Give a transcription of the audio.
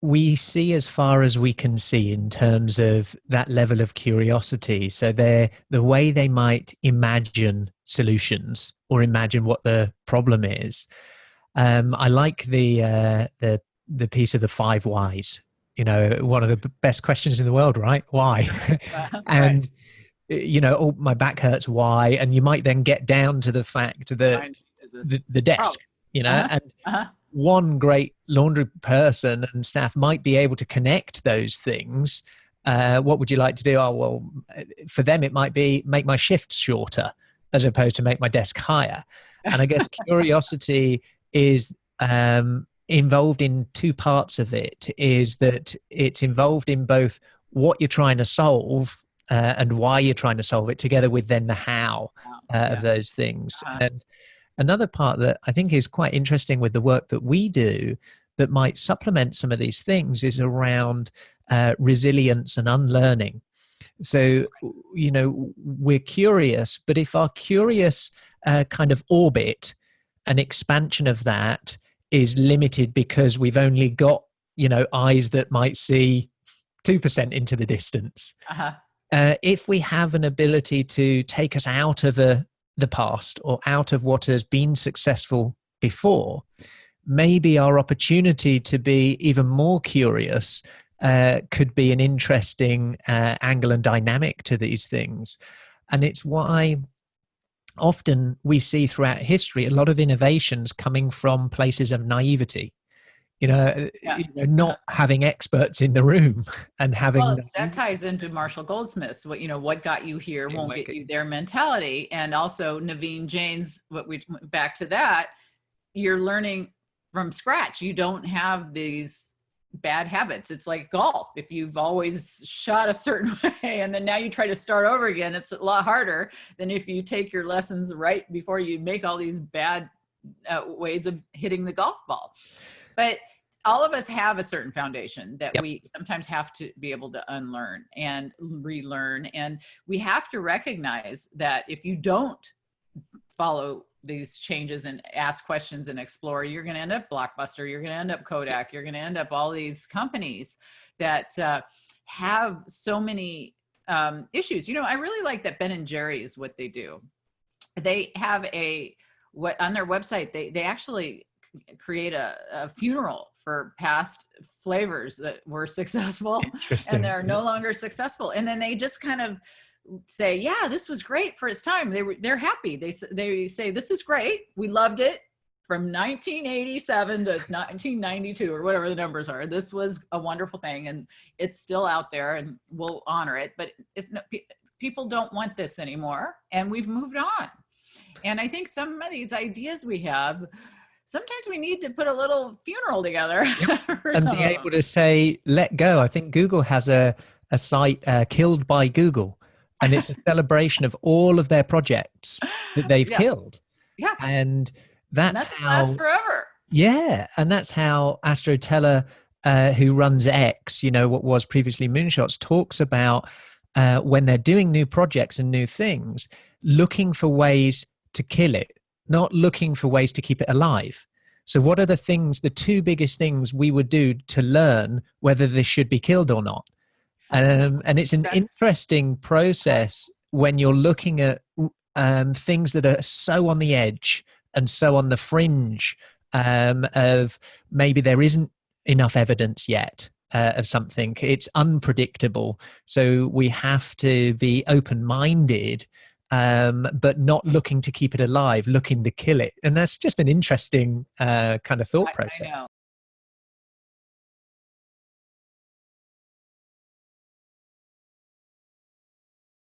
we see as far as we can see in terms of that level of curiosity. So the way they might imagine solutions or imagine what the problem is. I like the piece of the 5 whys. You know, one of the best questions in the world, right? Why? And oh, my back hurts. Why? And you might then get down to the fact that the desk. And one great laundry person and staff might be able to connect those things. What would you like to do? Oh, well, for them, it might be make my shifts shorter as opposed to make my desk higher. And I guess curiosity is involved in 2 parts of it, is that it's involved in both what you're trying to solve and why you're trying to solve it, together with then the how of those things. And another part that I think is quite interesting with the work that we do that might supplement some of these things is around resilience and unlearning. So, we're curious, but if our curious kind of orbit, an expansion of that is limited because we've only got, eyes that might see 2% into the distance. If we have an ability to take us out of the past or out of what has been successful before, maybe our opportunity to be even more curious could be an interesting angle and dynamic to these things. And it's why often we see throughout history a lot of innovations coming from places of naivety. Not having experts in the room and having. Well, that ties into Marshall Goldsmith's what got you here won't get you there mentality, and also Naveen Jain's back to that. You're learning from scratch. You don't have these bad habits. It's like golf. If you've always shot a certain way and then now you try to start over again, it's a lot harder than if you take your lessons right before you make all these bad ways of hitting the golf ball. But all of us have a certain foundation that we sometimes have to be able to unlearn and relearn. And we have to recognize that if you don't follow these changes and ask questions and explore, you're going to end up Blockbuster, you're going to end up Kodak, you're going to end up all these companies that have so many issues. I really like that Ben and Jerry's, what they do. They have on their website, they actually create a funeral for past flavors that were successful and they're no longer successful. And then they just kind of say, yeah, this was great for its time. They're happy. They say, this is great. We loved it from 1987 to 1992 or whatever the numbers are. This was a wonderful thing and it's still out there and we'll honor it. But people don't want this anymore and we've moved on. And I think some of these ideas we have, sometimes we need to put a little funeral together. And be able to say, let go. I think Google has a site, Killed by Google, and it's a celebration of all of their projects that they've killed. Yeah. And that's how lasts forever. Yeah. And that's how Astro Teller, who runs X, what was previously Moonshots, talks about when they're doing new projects and new things, looking for ways to kill it, not looking for ways to keep it alive. So what are the 2 biggest things we would do to learn whether this should be killed or not? And it's an interesting process when you're looking at things that are so on the edge and so on the fringe of maybe there isn't enough evidence yet of something. It's unpredictable. So we have to be open-minded, but not looking to keep it alive, looking to kill it. And that's just an interesting kind of thought process. I know.